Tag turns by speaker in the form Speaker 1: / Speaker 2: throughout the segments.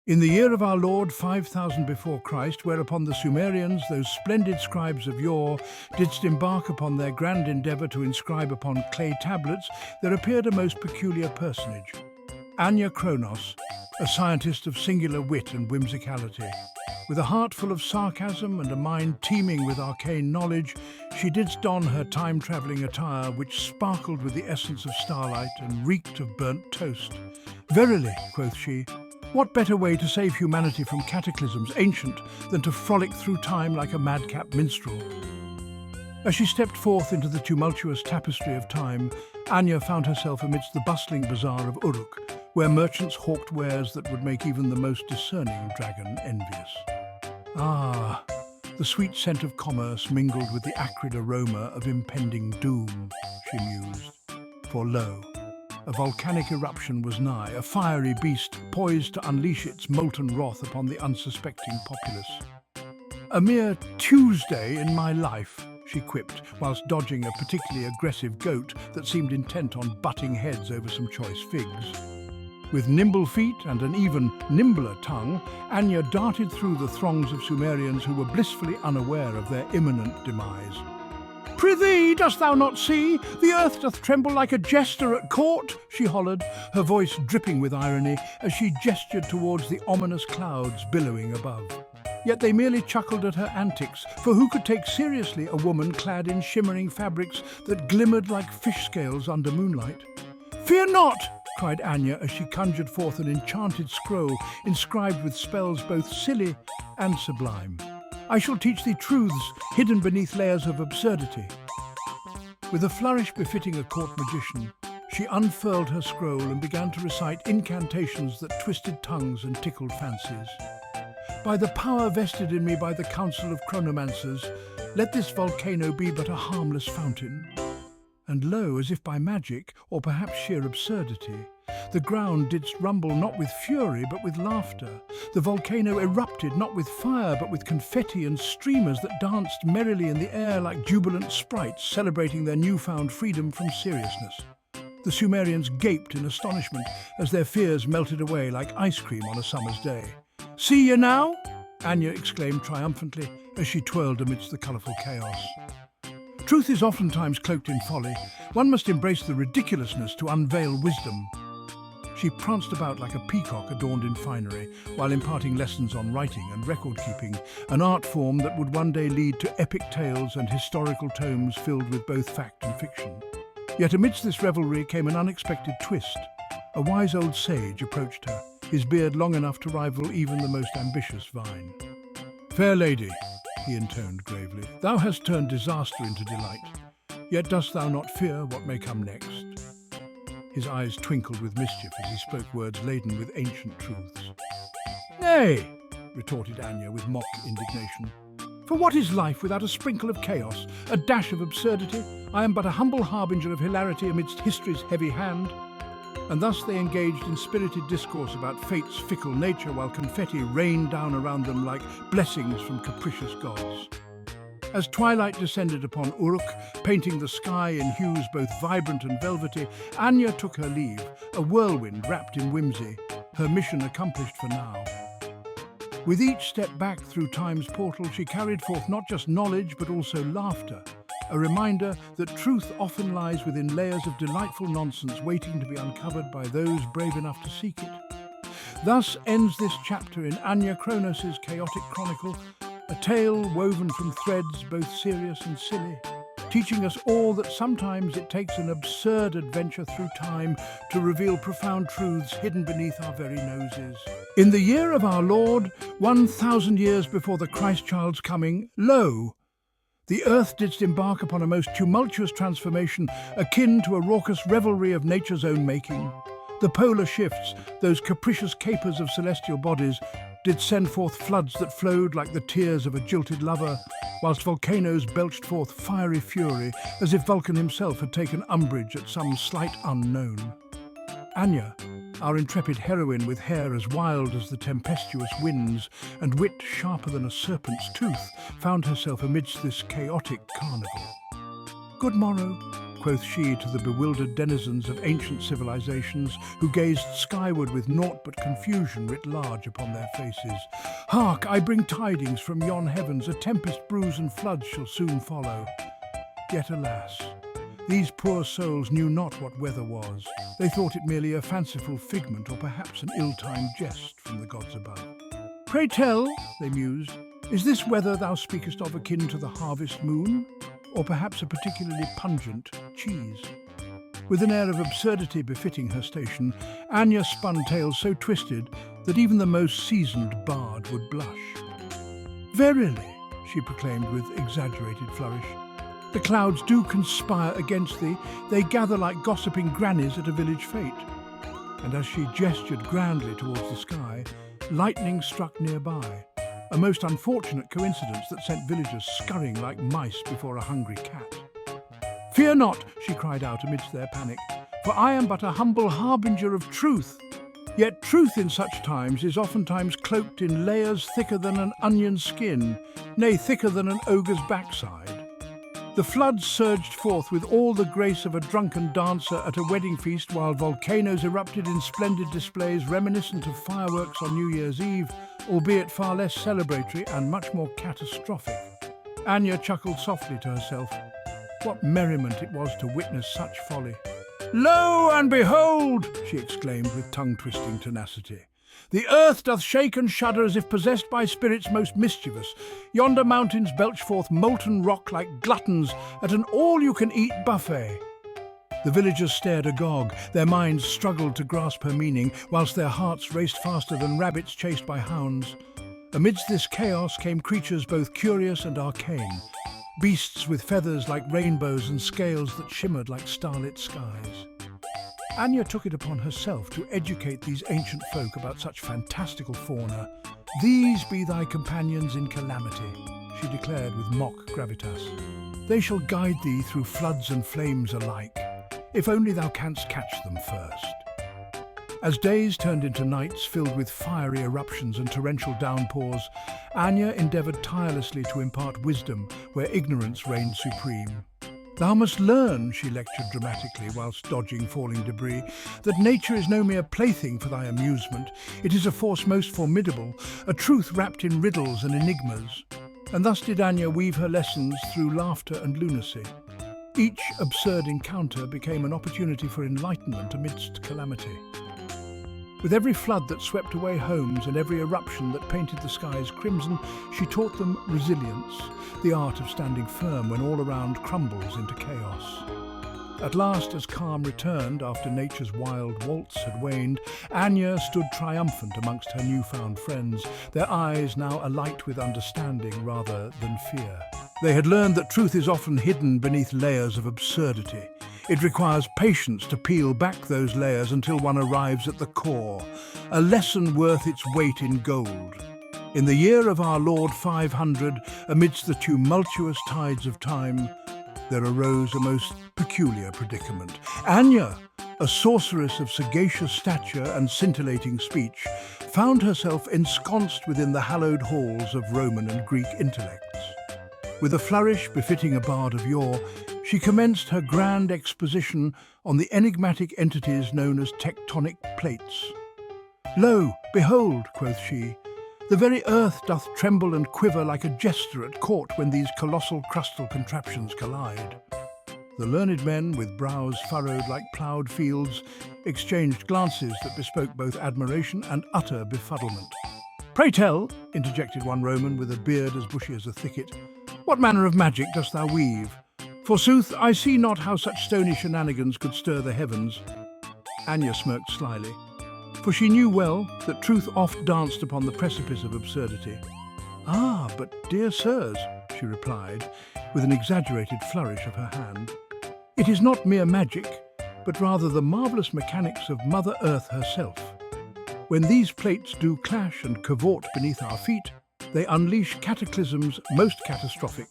Speaker 1: In the year of our Lord 5000 before Christ, whereupon the Sumerians, those splendid scribes of yore, didst embark upon their grand endeavour to inscribe upon clay tablets, there appeared a most peculiar personage, Anya, a scientist of singular wit and whimsicality. With a heart full of sarcasm and a mind teeming with arcane knowledge, she didst don her time-travelling attire which sparkled with the essence of starlight and reeked of burnt toast. "Verily," quoth she, "what better way to save humanity from cataclysms ancient than to frolic through time like a madcap minstrel?" As she stepped forth into the tumultuous tapestry of time, Anya found herself amidst the bustling bazaar of Uruk, where merchants hawked wares that would make even the most discerning dragon envious. Ah, the sweet scent of commerce mingled with the acrid aroma of impending doom, she mused. For lo, a volcanic eruption was nigh, a fiery beast poised to unleash its molten wrath upon the unsuspecting populace. "A mere Tuesday in my life," she quipped, whilst dodging a particularly aggressive goat that seemed intent on butting heads over some choice figs. With nimble feet and an even nimbler tongue, Anya darted through the throngs of Sumerians who were blissfully unaware of their imminent demise. "Prithee, dost thou not see? The earth doth tremble like a jester at court," she hollered, her voice dripping with irony as she gestured towards the ominous clouds billowing above. Yet they merely chuckled at her antics, for who could take seriously a woman clad in shimmering fabrics that glimmered like fish scales under moonlight? "Fear not!" cried Anya as she conjured forth an enchanted scroll inscribed with spells both silly and sublime. "I shall teach thee truths hidden beneath layers of absurdity." With a flourish befitting a court magician, she unfurled her scroll and began to recite incantations that twisted tongues and tickled fancies. "By the power vested in me by the council of chronomancers, let this volcano be but a harmless fountain." And lo, as if by magic, or perhaps sheer absurdity, the ground didst rumble not with fury but with laughter. The volcano erupted not with fire but with confetti and streamers that danced merrily in the air like jubilant sprites celebrating their newfound freedom from seriousness. The Sumerians gaped in astonishment as their fears melted away like ice cream on a summer's day. "See ye now?" Anya exclaimed triumphantly as she twirled amidst the colourful chaos. Truth is oftentimes cloaked in folly. One must embrace the ridiculousness to unveil wisdom. She pranced about like a peacock adorned in finery, while imparting lessons on writing and record-keeping, an art form that would one day lead to epic tales and historical tomes filled with both fact and fiction. Yet amidst this revelry came an unexpected twist. A wise old sage approached her, his beard long enough to rival even the most ambitious vine. "Fair lady," he intoned gravely, "thou hast turned disaster into delight. Yet dost thou not fear what may come next?" His eyes twinkled with mischief as he spoke words laden with ancient truths. "Nay," retorted Anya with mock indignation. "For what is life without a sprinkle of chaos, a dash of absurdity? I am but a humble harbinger of hilarity amidst history's heavy hand." And thus they engaged in spirited discourse about fate's fickle nature while confetti rained down around them like blessings from capricious gods. As twilight descended upon Uruk, painting the sky in hues both vibrant and velvety, Anya took her leave, a whirlwind wrapped in whimsy, her mission accomplished for now. With each step back through time's portal, she carried forth not just knowledge but also laughter, a reminder that truth often lies within layers of delightful nonsense waiting to be uncovered by those brave enough to seek it. Thus ends this chapter in Anya Kronos' chaotic chronicle, a tale woven from threads both serious and silly, teaching us all that sometimes it takes an absurd adventure through time to reveal profound truths hidden beneath our very noses. In the year of our Lord, 1000 years before the Christ child's coming, lo! The earth didst embark upon a most tumultuous transformation, akin to a raucous revelry of nature's own making. The polar shifts, those capricious capers of celestial bodies, did send forth floods that flowed like the tears of a jilted lover, whilst volcanoes belched forth fiery fury, as if Vulcan himself had taken umbrage at some slight unknown. Anya, our intrepid heroine with hair as wild as the tempestuous winds and wit sharper than a serpent's tooth, found herself amidst this chaotic carnival. "Good morrow," quoth she to the bewildered denizens of ancient civilizations who gazed skyward with naught but confusion writ large upon their faces. Hark, I bring tidings from yon heavens, a tempest brews and floods shall soon follow. Yet alas, these poor souls knew not what weather was. They thought it merely a fanciful figment or perhaps an ill-timed jest from the gods above. Pray tell, they mused, is this weather thou speakest of akin to the harvest moon? Or perhaps a particularly pungent cheese? With an air of absurdity befitting her station, Anya spun tales so twisted that even the most seasoned bard would blush. Verily, she proclaimed with exaggerated flourish, the clouds do conspire against thee. They gather like gossiping grannies at a village fete. And as she gestured grandly towards the sky, lightning struck nearby, a most unfortunate coincidence that sent villagers scurrying like mice before a hungry cat. Fear not, she cried out amidst their panic, for I am but a humble harbinger of truth. Yet truth in such times is oftentimes cloaked in layers thicker than an onion's skin, nay, thicker than an ogre's backside. The floods surged forth with all the grace of a drunken dancer at a wedding feast, while volcanoes erupted in splendid displays reminiscent of fireworks on New Year's Eve, albeit far less celebratory and much more catastrophic. Anya chuckled softly to herself. What merriment it was to witness such folly. Lo and behold, she exclaimed with tongue-twisting tenacity. The earth doth shake and shudder as if possessed by spirits most mischievous. Yonder mountains belch forth molten rock like gluttons at an all-you-can-eat buffet. The villagers stared agog. Their minds struggled to grasp her meaning, whilst their hearts raced faster than rabbits chased by hounds. Amidst this chaos came creatures both curious and arcane, beasts with feathers like rainbows and scales that shimmered like starlit skies. Anya took it upon herself to educate these ancient folk about such fantastical fauna. These be thy companions in calamity, she declared with mock gravitas. They shall guide thee through floods and flames alike, if only thou canst catch them first. As days turned into nights filled with fiery eruptions and torrential downpours, Anya endeavoured tirelessly to impart wisdom where ignorance reigned supreme. Thou must learn, she lectured dramatically whilst dodging falling debris, that nature is no mere plaything for thy amusement. It is a force most formidable, a truth wrapped in riddles and enigmas. And thus did Anya weave her lessons through laughter and lunacy. Each absurd encounter became an opportunity for enlightenment amidst calamity. With every flood that swept away homes and every eruption that painted the skies crimson, she taught them resilience, the art of standing firm when all around crumbles into chaos. At last, as calm returned after nature's wild waltz had waned, Anya stood triumphant amongst her newfound friends, their eyes now alight with understanding rather than fear. They had learned that truth is often hidden beneath layers of absurdity. It requires patience to peel back those layers until one arrives at the core, a lesson worth its weight in gold. In the year of our Lord 500, amidst the tumultuous tides of time, there arose a most peculiar predicament. Anya, a sorceress of sagacious stature and scintillating speech, found herself ensconced within the hallowed halls of Roman and Greek intellects. With a flourish befitting a bard of yore, she commenced her grand exposition on the enigmatic entities known as tectonic plates. Lo, behold, quoth she, the very earth doth tremble and quiver like a jester at court when these colossal crustal contraptions collide. The learned men, with brows furrowed like ploughed fields, exchanged glances that bespoke both admiration and utter befuddlement. Pray tell, interjected one Roman with a beard as bushy as a thicket, what manner of magic dost thou weave? Forsooth, I see not how such stony shenanigans could stir the heavens. Anya smirked slyly, for she knew well that truth oft danced upon the precipice of absurdity. Ah, but dear sirs, she replied, with an exaggerated flourish of her hand, it is not mere magic, but rather the marvellous mechanics of Mother Earth herself. When these plates do clash and cavort beneath our feet, they unleash cataclysms most catastrophic.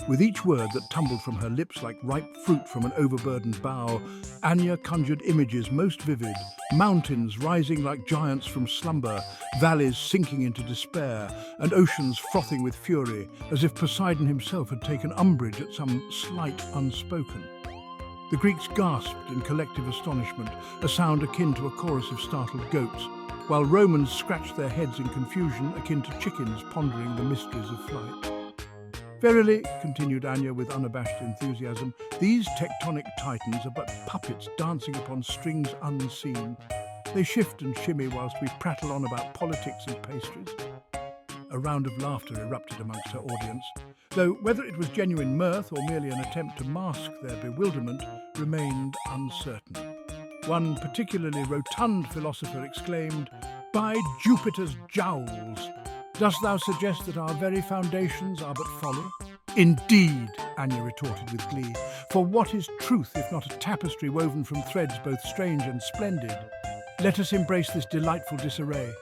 Speaker 1: With each word that tumbled from her lips like ripe fruit from an overburdened bough, Anya conjured images most vivid, mountains rising like giants from slumber, valleys sinking into despair, and oceans frothing with fury, as if Poseidon himself had taken umbrage at some slight unspoken. The Greeks gasped in collective astonishment, a sound akin to a chorus of startled goats, while Romans scratched their heads in confusion akin to chickens pondering the mysteries of flight. Verily, continued Anya with unabashed enthusiasm, these tectonic titans are but puppets dancing upon strings unseen. They shift and shimmy whilst we prattle on about politics and pastries. A round of laughter erupted amongst her audience, though whether it was genuine mirth or merely an attempt to mask their bewilderment remained uncertain. One particularly rotund philosopher exclaimed, "By Jupiter's jowls! Dost thou suggest that our very foundations are but folly?" "Indeed," Anya retorted with glee, "for what is truth if not a tapestry woven from threads both strange and splendid? Let us embrace this delightful disarray."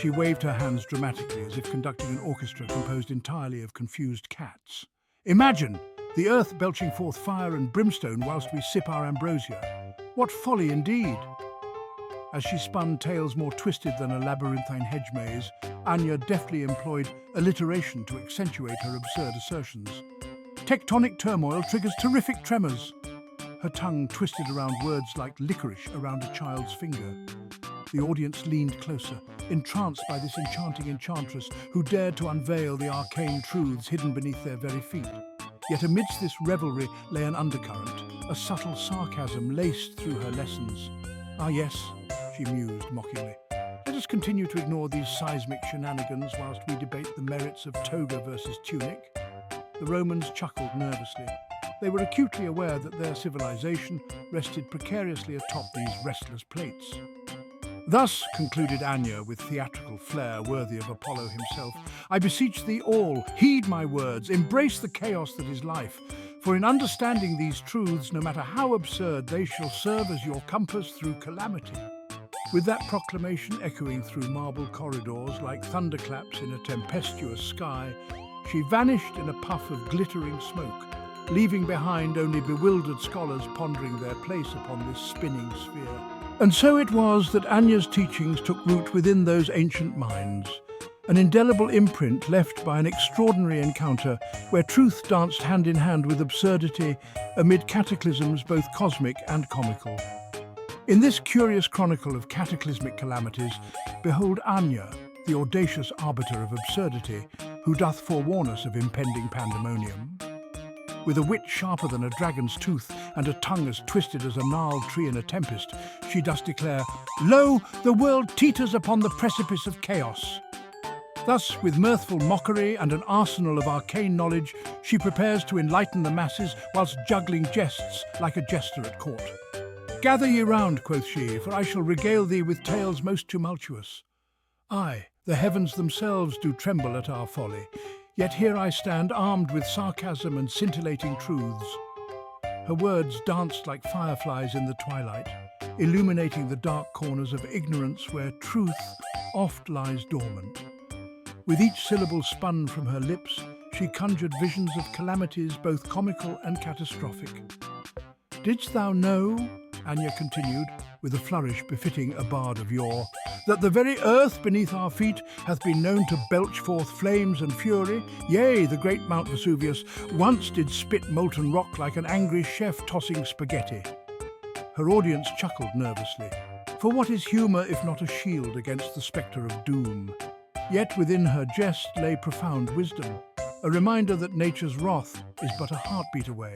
Speaker 1: She waved her hands dramatically as if conducting an orchestra composed entirely of confused cats. "Imagine the earth belching forth fire and brimstone whilst we sip our ambrosia. What folly indeed!" As she spun tales more twisted than a labyrinthine hedge maze, Anya deftly employed alliteration to accentuate her absurd assertions. "Tectonic turmoil triggers terrific tremors." Her tongue twisted around words like licorice around a child's finger. The audience leaned closer, entranced by this enchanting enchantress who dared to unveil the arcane truths hidden beneath their very feet. Yet amidst this revelry lay an undercurrent, a subtle sarcasm laced through her lessons. "Ah yes," she mused mockingly, "let us continue to ignore these seismic shenanigans whilst we debate the merits of toga versus tunic." The Romans chuckled nervously. They were acutely aware that their civilization rested precariously atop these restless plates. "Thus," concluded Anya with theatrical flair worthy of Apollo himself, "I beseech thee all, heed my words, embrace the chaos that is life, for in understanding these truths, no matter how absurd, they shall serve as your compass through calamity." With that proclamation echoing through marble corridors like thunderclaps in a tempestuous sky, she vanished in a puff of glittering smoke, leaving behind only bewildered scholars pondering their place upon this spinning sphere. And so it was that Anya's teachings took root within those ancient minds, an indelible imprint left by an extraordinary encounter where truth danced hand in hand with absurdity amid cataclysms both cosmic and comical. In this curious chronicle of cataclysmic calamities, behold Anya, the audacious arbiter of absurdity, who doth forewarn us of impending pandemonium. With a wit sharper than a dragon's tooth and a tongue as twisted as a gnarled tree in a tempest, she does declare, "Lo, the world teeters upon the precipice of chaos." Thus, with mirthful mockery and an arsenal of arcane knowledge, she prepares to enlighten the masses whilst juggling jests like a jester at court. "Gather ye round," quoth she, "for I shall regale thee with tales most tumultuous. Aye, the heavens themselves do tremble at our folly, yet here I stand armed with sarcasm and scintillating truths." Her words danced like fireflies in the twilight, illuminating the dark corners of ignorance where truth oft lies dormant. With each syllable spun from her lips, she conjured visions of calamities both comical and catastrophic. "Didst thou know," Anya continued, with a flourish befitting a bard of yore, "that the very earth beneath our feet hath been known to belch forth flames and fury? Yea, the great Mount Vesuvius once did spit molten rock like an angry chef tossing spaghetti." Her audience chuckled nervously, for what is humour if not a shield against the spectre of doom? Yet within her jest lay profound wisdom, a reminder that nature's wrath is but a heartbeat away.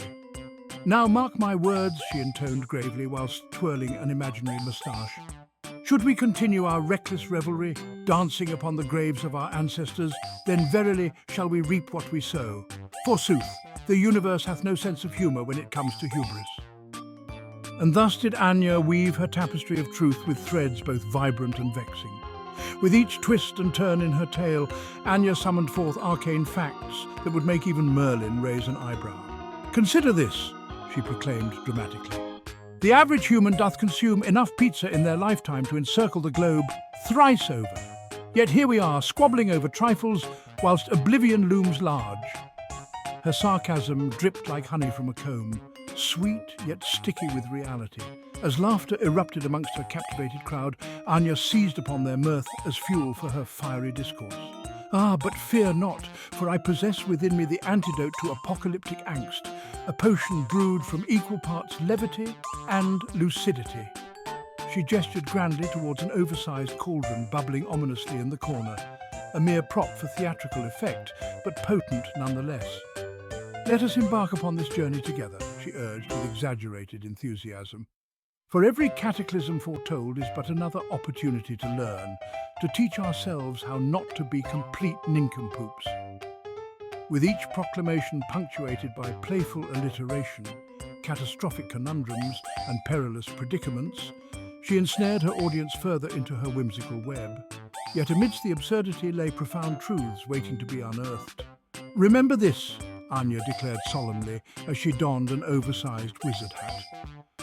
Speaker 1: "Now mark my words," she intoned gravely whilst twirling an imaginary moustache. "Should we continue our reckless revelry, dancing upon the graves of our ancestors, then verily shall we reap what we sow. Forsooth, the universe hath no sense of humour when it comes to hubris." And thus did Anya weave her tapestry of truth with threads both vibrant and vexing. With each twist and turn in her tale, Anya summoned forth arcane facts that would make even Merlin raise an eyebrow. "Consider this," she proclaimed dramatically. "The average human doth consume enough pizza in their lifetime to encircle the globe thrice over. Yet here we are, squabbling over trifles, whilst oblivion looms large." Her sarcasm dripped like honey from a comb, sweet yet sticky with reality. As laughter erupted amongst her captivated crowd, Anya seized upon their mirth as fuel for her fiery discourse. Ah, but fear not, for I possess within me the antidote to apocalyptic angst, a potion brewed from equal parts levity and lucidity. She gestured grandly towards an oversized cauldron bubbling ominously in the corner, a mere prop for theatrical effect, but potent nonetheless. Let us embark upon this journey together, she urged with exaggerated enthusiasm. For every cataclysm foretold is but another opportunity to learn, to teach ourselves how not to be complete nincompoops. With each proclamation punctuated by playful alliteration, catastrophic conundrums, and perilous predicaments, she ensnared her audience further into her whimsical web. Yet amidst the absurdity lay profound truths waiting to be unearthed. Remember this, Anya declared solemnly as she donned an oversized wizard hat.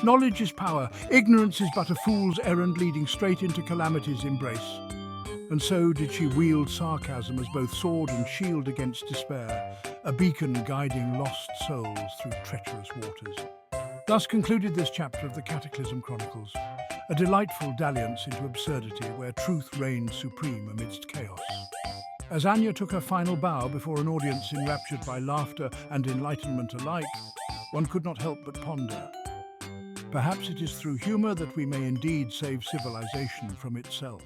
Speaker 1: Knowledge is power, ignorance is but a fool's errand leading straight into calamity's embrace. And so did she wield sarcasm as both sword and shield against despair, a beacon guiding lost souls through treacherous waters. Thus concluded this chapter of the Cataclysm Chronicles, a delightful dalliance into absurdity where truth reigned supreme amidst chaos. As Anya took her final bow before an audience enraptured by laughter and enlightenment alike, one could not help but ponder. Perhaps it is through humor that we may indeed save civilization from itself.